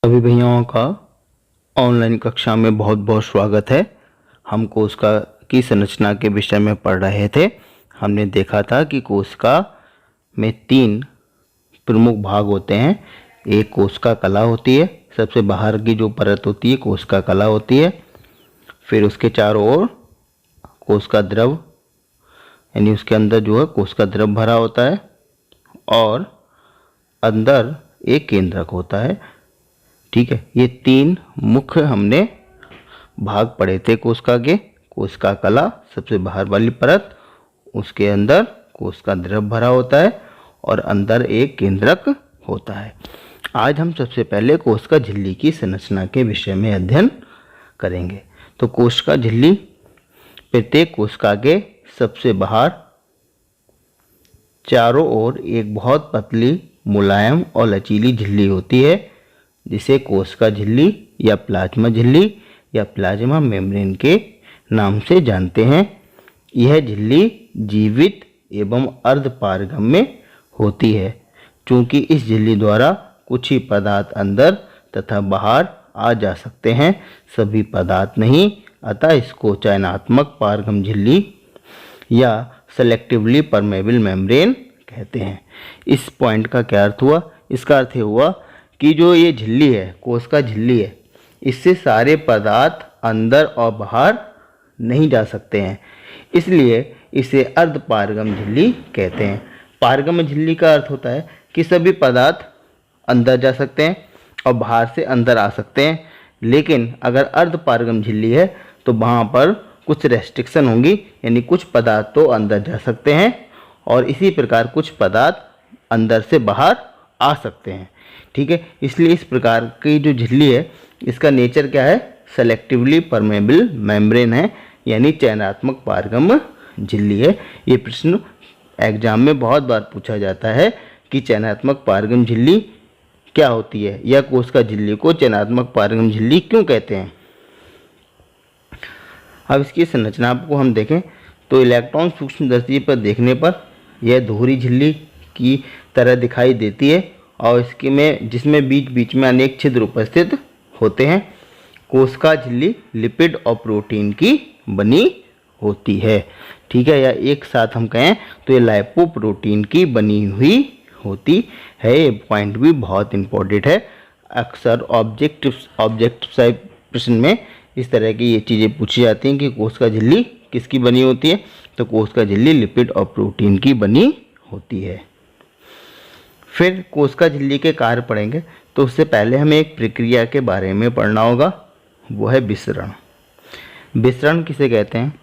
सभी भैयाओं का ऑनलाइन कक्षा में बहुत बहुत स्वागत है। हम कोशिका की संरचना के विषय में पढ़ रहे थे। हमने देखा था कि कोशिका में 3 प्रमुख भाग होते हैं। एक कोशिका कला होती है, सबसे बाहर की जो परत होती है कोशिका कला होती है। फिर उसके चारों ओर कोशिका द्रव यानी उसके अंदर जो है कोशिका द्रव भरा होता है और अंदर एक केंद्रक होता है। ठीक है, ये 3 मुख्य हमने भाग पढ़े थे कोशिका के। कोशिका कला सबसे बाहर वाली परत, उसके अंदर कोशिका द्रव भरा होता है और अंदर एक केंद्रक होता है। आज हम सबसे पहले कोशिका झिल्ली की संरचना के विषय में अध्ययन करेंगे। तो कोशिका झिल्ली प्रत्येक कोशिका के सबसे बाहर चारों ओर एक बहुत पतली, मुलायम और लचीली झिल्ली होती है, जिसे कोशिका झिल्ली या प्लाज्मा झिल्ली या प्लाज्मा मेम्ब्रेन के नाम से जानते हैं। यह झिल्ली जीवित एवं अर्धपारगम्य होती है। चूँकि इस झिल्ली द्वारा कुछ ही पदार्थ अंदर तथा बाहर आ जा सकते हैं, सभी पदार्थ नहीं, अतः इसको चयनात्मक पारगम झिल्ली या सेलेक्टिवली परमेबल मेम्ब्रेन कहते हैं। इस पॉइंट का क्या अर्थ हुआ? इसका अर्थ ये हुआ कि जो ये झिल्ली है, कोशिका झिल्ली है, इससे सारे पदार्थ अंदर और बाहर नहीं जा सकते हैं, इसलिए इसे अर्धपारगम झिल्ली कहते हैं। पारगम झिल्ली का अर्थ होता है कि सभी पदार्थ अंदर जा सकते हैं और बाहर से अंदर आ सकते हैं, लेकिन अगर अर्धपारगम झिल्ली है तो वहाँ पर कुछ रेस्ट्रिक्शन होंगी, यानी कुछ पदार्थ तो अंदर जा सकते हैं और इसी प्रकार कुछ पदार्थ अंदर से बाहर आ सकते हैं। ठीक है, इसलिए इस प्रकार की जो झिल्ली है इसका नेचर क्या है? सेलेक्टिवली परमेबल मेम्ब्रेन है, यानी चयनात्मक पारगम झिल्ली है। ये प्रश्न एग्जाम में बहुत बार पूछा जाता है कि चयनात्मक पारगम झिल्ली क्या होती है या कोशिका झिल्ली को चयनात्मक पारगम झिल्ली क्यों कहते हैं। अब इसकी संरचना को हम देखें तो इलेक्ट्रॉन सूक्ष्मदर्शी पर देखने पर यह दोहरी झिल्ली की तरह दिखाई देती है और इसके में जिसमें बीच बीच में अनेक छिद्र उपस्थित होते हैं। कोशिका झिल्ली लिपिड और प्रोटीन की बनी होती है। ठीक है, या एक साथ हम कहें तो ये लाइपोप्रोटीन की बनी हुई होती है। ये पॉइंट भी बहुत इंपॉर्टेंट है। अक्सर ऑब्जेक्टिव प्रश्न में इस तरह की ये चीज़ें पूछी जाती हैं कि कोशिका झिल्ली किसकी बनी होती है, तो कोशिका झिल्ली लिपिड और प्रोटीन की बनी होती है। फिर कोशिका झिल्ली के कार्य पढ़ेंगे, तो उससे पहले हमें एक प्रक्रिया के बारे में पढ़ना होगा, वो है विसरण। विसरण किसे कहते हैं?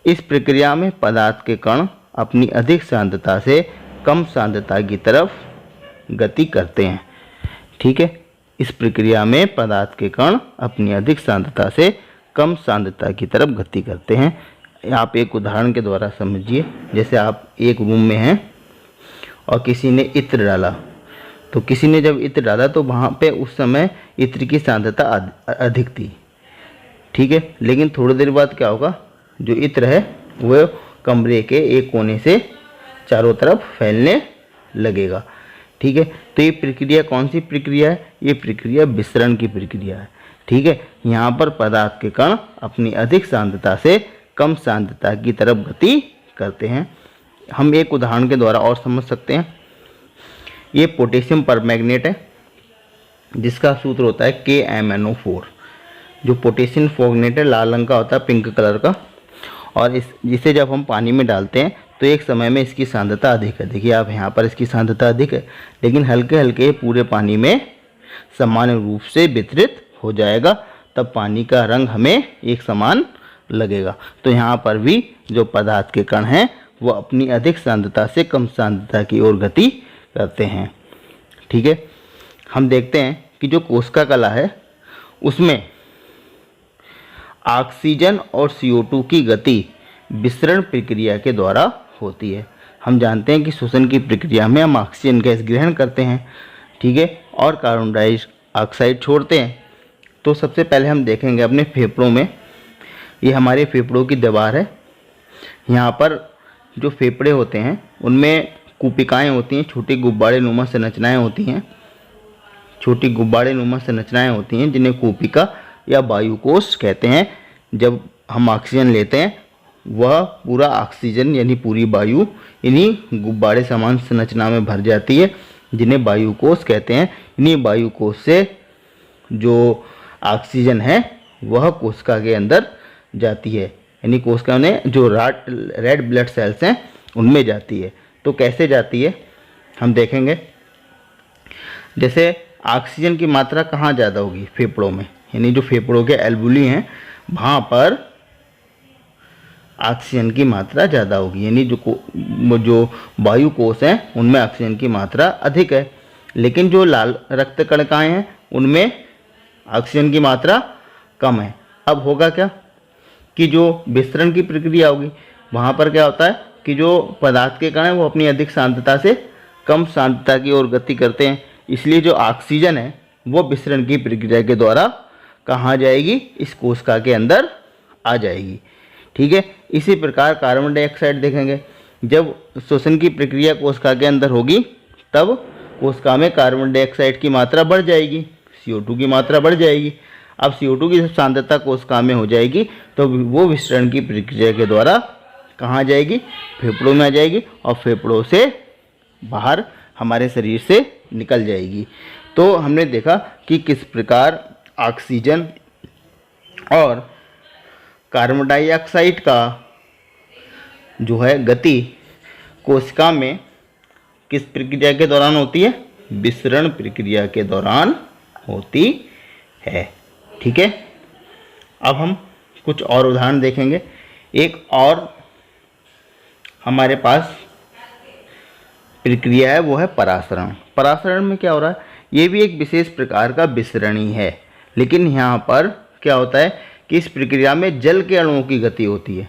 इस प्रक्रिया में पदार्थ के कण अपनी अधिक सांद्रता से कम सांद्रता की तरफ गति करते हैं। ठीक है, इस प्रक्रिया में पदार्थ के कण अपनी अधिक सांद्रता से कम सांद्रता की तरफ गति करते हैं। आप एक उदाहरण के द्वारा समझिए। जैसे आप एक रूम में हैं और किसी ने इत्र डाला, तो किसी ने जब इत्र डाला तो वहाँ पे उस समय इत्र की सांद्रता अधिक थी। ठीक है, लेकिन थोड़ी देर बाद क्या होगा, जो इत्र है वह कमरे के एक कोने से चारों तरफ फैलने लगेगा। ठीक है, तो ये प्रक्रिया कौन सी प्रक्रिया है? ये प्रक्रिया विसरण की प्रक्रिया है। ठीक है, यहाँ पर पदार्थ के कण अपनी अधिक सांद्रता से कम सांद्रता की तरफ गति करते हैं। हम एक उदाहरण के द्वारा और समझ सकते हैं। ये पोटेशियम परमैंगनेट है, जिसका सूत्र होता है KMnO4। जो पोटेशियम परमैंगनेट है लाल रंग का होता है, पिंक कलर का, और जिसे जब हम पानी में डालते हैं तो एक समय में इसकी सांद्रता अधिक है। देखिए आप यहाँ पर इसकी सांद्रता अधिक है, लेकिन हल्के हल्के पूरे पानी में समान रूप से वितरित हो जाएगा, तब पानी का रंग हमें एक समान लगेगा। तो यहाँ पर भी जो पदार्थ के कण हैं वो अपनी अधिक सांद्रता से कम सांद्रता की ओर गति करते हैं। ठीक है, हम देखते हैं कि जो कोशिका कला है उसमें ऑक्सीजन और CO2 की गति विसरण प्रक्रिया के द्वारा होती है। हम जानते हैं कि श्वसन की प्रक्रिया में हम ऑक्सीजन गैस ग्रहण करते हैं, ठीक है, और कार्बन डाइऑक्साइड छोड़ते हैं। तो सबसे पहले हम देखेंगे अपने फेफड़ों में। ये हमारे फेफड़ों की दीवार है। यहाँ पर जो फेफड़े होते हैं उनमें कूपिकाएँ होती हैं, छोटी गुब्बारे नुमा संरचनाएँ होती हैं। छोटी गुब्बारे नुमा संरचनाएं होती हैं जिन्हें कूपिका या वायुकोश कहते हैं। जब हम ऑक्सीजन लेते हैं वह पूरा ऑक्सीजन यानी पूरी वायु इन्हीं गुब्बारे समान संरचना में भर जाती है जिन्हें वायुकोश कहते हैं। इन्हीं वायुकोश से जो ऑक्सीजन है वह कोशिका के अंदर जाती है, यानी कोशिका में जो रेड ब्लड सेल्स हैं उनमें जाती है। तो कैसे जाती है हम देखेंगे। जैसे ऑक्सीजन की मात्रा कहाँ ज़्यादा होगी, फेफड़ों में, यानी जो फेफड़ों के एल्वुली हैं वहाँ पर ऑक्सीजन की मात्रा ज़्यादा होगी, यानी जो वायु कोश हैं उनमें ऑक्सीजन की मात्रा अधिक है। लेकिन जो लाल रक्त कणिकाएँ हैं उनमें ऑक्सीजन की मात्रा कम है। अब होगा क्या कि जो विस्तरण की प्रक्रिया होगी वहाँ पर क्या होता है कि जो पदार्थ के कण हैं वो अपनी अधिक सांद्रता से कम सांद्रता की ओर गति करते हैं। इसलिए जो ऑक्सीजन है वो विस्तरण की प्रक्रिया के द्वारा कहाँ जाएगी, इस कोशिका के अंदर आ जाएगी। ठीक है। इसी प्रकार कार्बन डाइऑक्साइड देखेंगे, जब श्वसन की प्रक्रिया कोशिका के अंदर होगी तब कोशिका में कार्बन डाइऑक्साइड की मात्रा बढ़ जाएगी, CO2 की मात्रा बढ़ जाएगी। अब CO2 की सांद्रता कोशिका में हो जाएगी तो वो विस्तरण की प्रक्रिया के द्वारा कहाँ जाएगी, फेफड़ों में आ जाएगी और फेफड़ों से बाहर हमारे शरीर से निकल जाएगी। तो हमने देखा कि किस प्रकार ऑक्सीजन और कार्बन डाइऑक्साइड का जो है गति कोशिका में किस प्रक्रिया के दौरान होती है, विस्तरण प्रक्रिया के दौरान होती है। ठीक है। अब हम कुछ और उदाहरण देखेंगे। एक और हमारे पास प्रक्रिया है वो है परासरण। परासरण में क्या हो रहा है, ये भी एक विशेष प्रकार का विस्तरण ही है, लेकिन यहाँ पर क्या होता है कि इस प्रक्रिया में जल के अणुओं की गति होती है।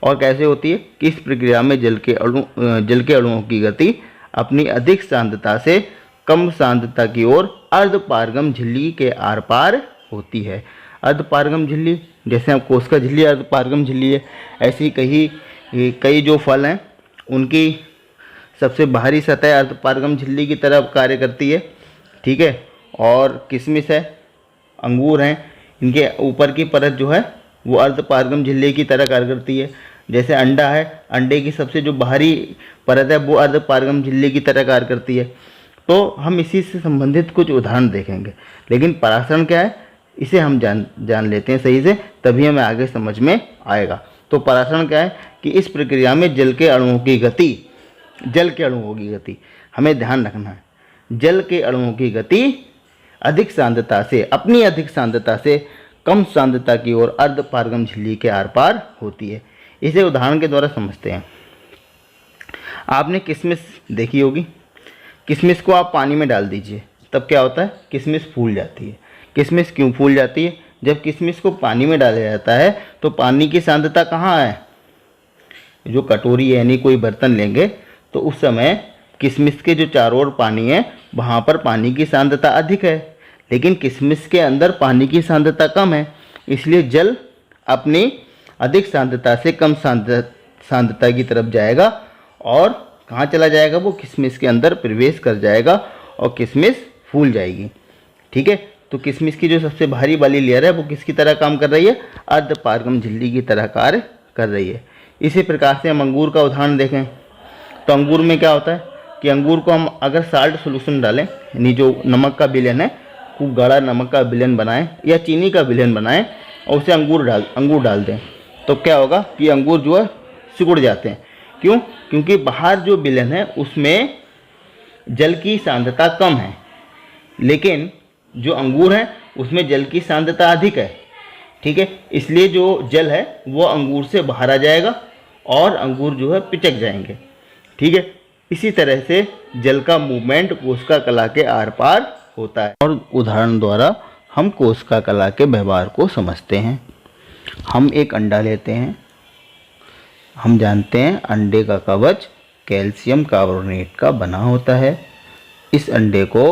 और कैसे होती है कि इस प्रक्रिया में जल के अणुओं की गति अपनी अधिक सांद्रता से कम सांद्रता की ओर अर्धपारगम झिल्ली के आर पार होती है। अर्धपारगम झिल्ली, जैसे हम कोशिका झिल्ली अर्धपारगम झिल्ली है, ऐसी कई जो फल हैं उनकी सबसे बाहरी सतह अर्धपारगम झिल्ली की तरह कार्य करती है। ठीक है। और किशमिश है, अंगूर हैं, इनके ऊपर की परत जो है वो अर्धपारगम झिल्ली की तरह कार्य करती है। जैसे अंडा है, अंडे की सबसे जो बाहरी परत है वो अर्धपारगम झिल्ली की तरह कार्य करती है। तो हम इसी से संबंधित कुछ उदाहरण देखेंगे। लेकिन परासरण क्या है इसे हम जान लेते हैं सही से, तभी हमें आगे समझ में आएगा। तो परासरण क्या है कि इस प्रक्रिया में जल के अणुओं की गति हमें ध्यान रखना है। जल के अणुओं की गति अधिक सांद्रता से कम सांद्रता की ओर अर्धपारगम झिल्ली के आर पार होती है। इसे उदाहरण के द्वारा समझते हैं। आपने किशमिश देखी होगी। किशमिश को आप पानी में डाल दीजिए तब क्या होता है, किशमिश फूल जाती है। किशमिश क्यों फूल जाती है? जब किशमिश को पानी में डाला जाता है तो पानी की सांद्रता कहाँ है, जो कटोरी है यानी कोई बर्तन लेंगे तो उस समय किशमिश के जो चारों ओर पानी है वहाँ पर पानी की सांद्रता अधिक है, लेकिन किशमिश के अंदर पानी की सांद्रता कम है। इसलिए जल अपनी अधिक सांद्रता से कम सांद्रता की तरफ जाएगा और कहाँ चला जाएगा, वो किशमिश के अंदर प्रवेश कर जाएगा और किशमिश फूल जाएगी। ठीक है। तो किशमिश की जो सबसे भारी वाली लेयर है वो किसकी तरह काम कर रही है, अर्धपारगम झिल्ली की तरह कार्य कर रही है। इसी प्रकार से हम अंगूर का उदाहरण देखें तो अंगूर में क्या होता है कि अंगूर को हम अगर साल्ट सोल्यूशन डालें, यानी जो नमक का विलयन है, खूब गाढ़ा नमक का विलयन बनाएं या चीनी का विलयन बनाएं और उसे अंगूर डाल दें तो क्या होगा कि अंगूर जो है सिकुड़ जाते हैं। क्यों? क्योंकि बाहर जो विलयन है उसमें जल की सांद्रता कम है, लेकिन जो अंगूर है उसमें जल की सांद्रता अधिक है। ठीक है। इसलिए जो जल है वो अंगूर से बाहर आ जाएगा और अंगूर जो है पिचक जाएंगे। ठीक है। इसी तरह से जल का मूवमेंट कोशिका कला के आर पार होता है। और उदाहरण द्वारा हम कोशिका कला के व्यवहार को समझते हैं। हम एक अंडा लेते हैं। हम जानते हैं अंडे का कवच कैल्शियम कार्बोनेट का बना होता है। इस अंडे को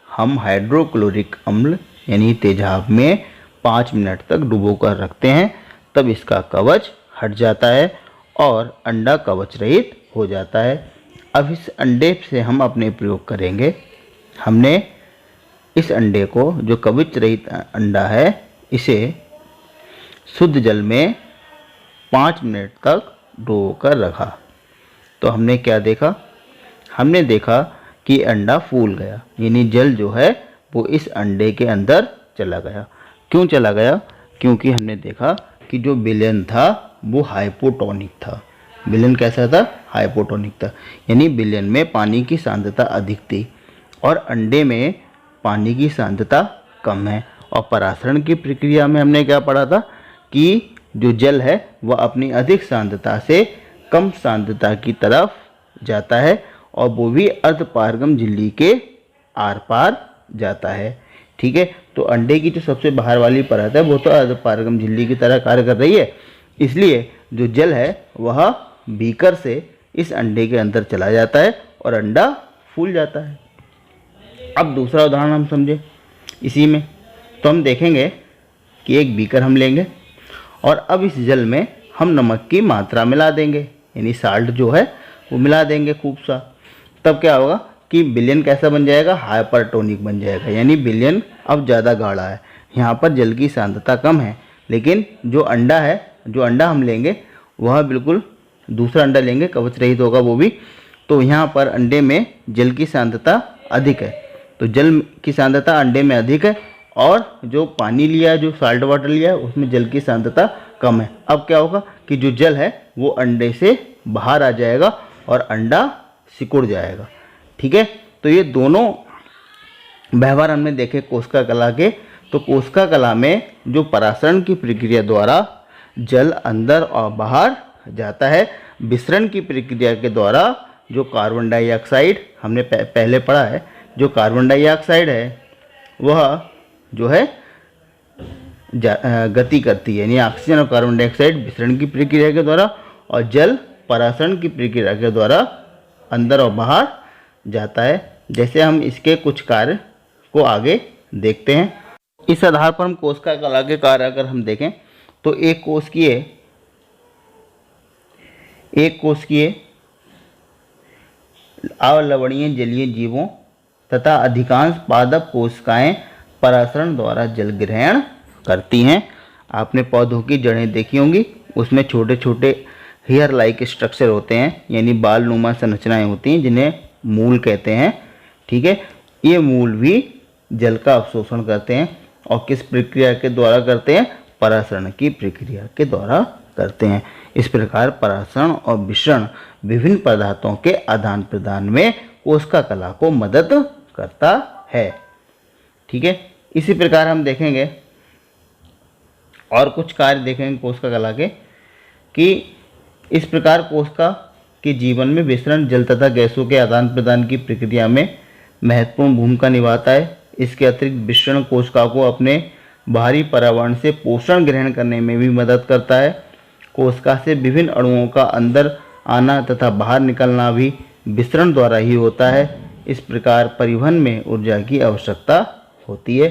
हम हाइड्रोक्लोरिक अम्ल यानी तेजाब में 5 मिनट तक डुबोकर रखते हैं, तब इसका कवच हट जाता है और अंडा कवच रहित हो जाता है। अब इस अंडे से हम अपने प्रयोग करेंगे। हमने इस अंडे को, जो कवच रहित अंडा है, इसे शुद्ध जल में 5 मिनट तक डुबोकर रखा। तो हमने क्या देखा? हमने देखा कि अंडा फूल गया, यानी जल जो है वो इस अंडे के अंदर चला गया। क्यों चला गया? क्योंकि हमने देखा कि जो विलयन था वो हाइपोटोनिक था। विलयन कैसा था? हाइपोटोनिक था, यानी विलयन में पानी की सांद्रता अधिक थी और अंडे में पानी की सांद्रता कम है। और परासरण की प्रक्रिया में हमने क्या पढ़ा था कि जो जल है वह अपनी अधिक सांद्रता से कम सांद्रता की तरफ जाता है और वो भी अर्धपारगम झिल्ली के आर पार जाता है। ठीक है, तो अंडे की जो सबसे बाहर वाली परत है वो तो अर्धपारगम झिल्ली की तरह कार्य कर रही है, इसलिए जो जल है वह बीकर से इस अंडे के अंदर चला जाता है और अंडा फूल जाता है। अब दूसरा उदाहरण हम समझे इसी में, तो हम देखेंगे कि एक बीकर हम लेंगे और अब इस जल में हम नमक की मात्रा मिला देंगे, यानी साल्ट जो है वो मिला देंगे खूब सा। तब क्या होगा कि विलयन कैसा बन जाएगा? हाइपरटोनिक बन जाएगा, यानी विलयन अब ज़्यादा गाढ़ा है। यहाँ पर जल की सांद्रता कम है, लेकिन जो अंडा है, जो अंडा हम लेंगे वह बिल्कुल दूसरा अंडा लेंगे, कवच रहित होगा वो भी। तो यहाँ पर अंडे में जल की सांद्रता अधिक है, तो जल की सांद्रता अंडे में अधिक है और जो पानी लिया है, जो साल्ट वाटर लिया है, उसमें जल की सांद्रता कम है। अब क्या होगा कि जो जल है वो अंडे से बाहर आ जाएगा और अंडा सिकुड़ जाएगा। ठीक है, तो ये दोनों व्यवहार हमने देखे कोशिका कला के। तो कोशिका कला में जो परासरण की प्रक्रिया द्वारा जल अंदर और बाहर जाता है, विसरण की प्रक्रिया के द्वारा जो कार्बन डाइऑक्साइड हमने पहले पढ़ा है, जो कार्बन डाइऑक्साइड है वह जो है गति करती है, यानी ऑक्सीजन और कार्बन डाइऑक्साइड विसरण की प्रक्रिया के द्वारा और जल परासरण की प्रक्रिया के द्वारा अंदर और बाहर जाता है। जैसे हम इसके कुछ कार्य को आगे देखते हैं। इस आधार पर हम कोशिका कला के कार्य अगर हम देखें तो एक कोशिकीय अवलवणीय जलीय जीवों तथा अधिकांश पादप कोशिकाएं परासरण द्वारा जल ग्रहण करती हैं। आपने पौधों की जड़ें देखी होंगी, उसमें छोटे छोटे हेयर लाइक स्ट्रक्चर होते हैं, यानी बाल नुमा संरचनाएं होती हैं जिन्हें मूल कहते हैं। ठीक है, ये मूल भी जल का अवशोषण करते हैं और किस प्रक्रिया के द्वारा करते हैं? परासरण की प्रक्रिया के द्वारा करते हैं। इस प्रकार परासरण और विसरण विभिन्न पदार्थों के आदान प्रदान में कोशिका कला को मदद करता है। ठीक है, इसी प्रकार हम देखेंगे और कुछ कार्य देखेंगे कोशिका कला के कि इस प्रकार कोशिका के जीवन में विसरण जल तथा गैसों के आदान प्रदान की प्रक्रिया में महत्वपूर्ण भूमिका निभाता है। इसके अतिरिक्त विसरण कोशिका को अपने बाहरी पर्यावरण से पोषण ग्रहण करने में भी मदद करता है। कोशिका से विभिन्न अणुओं का अंदर आना तथा बाहर निकलना भी विसरण द्वारा ही होता है। इस प्रकार परिवहन में ऊर्जा की आवश्यकता होती है।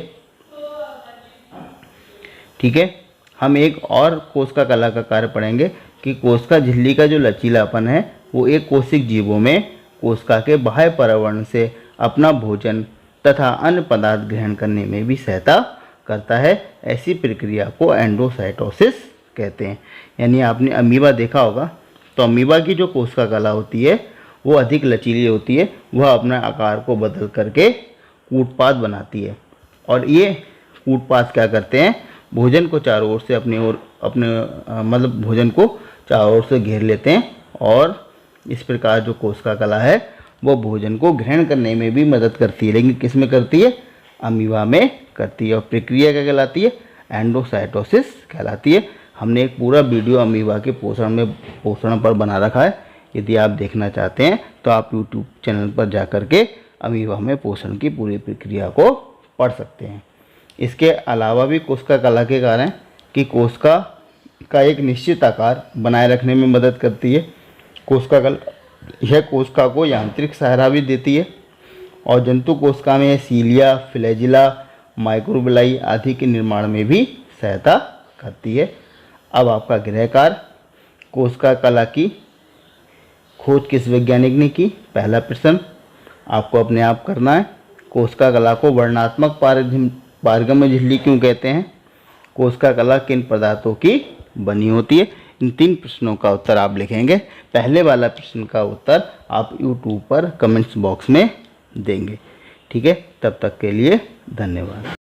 ठीक है, हम एक और कोशिका कला का कार्य पढ़ेंगे कि कोशिका झिल्ली का जो लचीलापन है वो एक कोशिक जीवों में कोशिका के बाह्य पर्यावरण से अपना भोजन तथा अन्य पदार्थ ग्रहण करने में भी सहायता करता है। ऐसी प्रक्रिया को एंडोसाइटोसिस कहते हैं। यानी आपने अमीबा देखा होगा, तो अमीबा की जो कोशिका कला होती है वो अधिक लचीली होती है, वह अपना आकार को बदल करके कूटपाद बनाती है और ये कूटपाद क्या करते हैं? भोजन को चारों ओर से अपने भोजन को चारों ओर से घेर लेते हैं और इस प्रकार जो कोशिका कला है वो भोजन को ग्रहण करने में भी मदद करती है। लेकिन किस में करती है? अमीबा में करती है। और प्रक्रिया क्या कहलाती है? एंडोसाइटोसिस कहलाती है। हमने एक पूरा वीडियो अमीबा के पोषण पर बना रखा है। यदि आप देखना चाहते हैं तो आप यूट्यूब चैनल पर जा कर के अमीबा में पोषण की पूरी प्रक्रिया को पढ़ सकते हैं। इसके अलावा भी कोशिका कला के कार्य हैं कि कोशिका का एक निश्चित आकार बनाए रखने में मदद करती है। कोशिका कला यह कोशिका को यांत्रिक सहारा भी देती है और जंतु कोशिका में सीलिया, फ्लैजिला, माइक्रोबिलाई आदि के निर्माण में भी सहायता करती है। अब आपका गृह कार्य, कोशिका कला की खोज किस वैज्ञानिक ने की? पहला प्रश्न आपको अपने आप करना है। कोशिका कला को वर्णनात्मक पारगम्य झिल्ली क्यों कहते हैं? कोशिका कला किन पदार्थों की बनी होती है? इन 3 प्रश्नों का उत्तर आप लिखेंगे। पहले वाला प्रश्न का उत्तर आप यूट्यूब पर कमेंट्स बॉक्स में देंगे। ठीक है, तब तक के लिए धन्यवाद।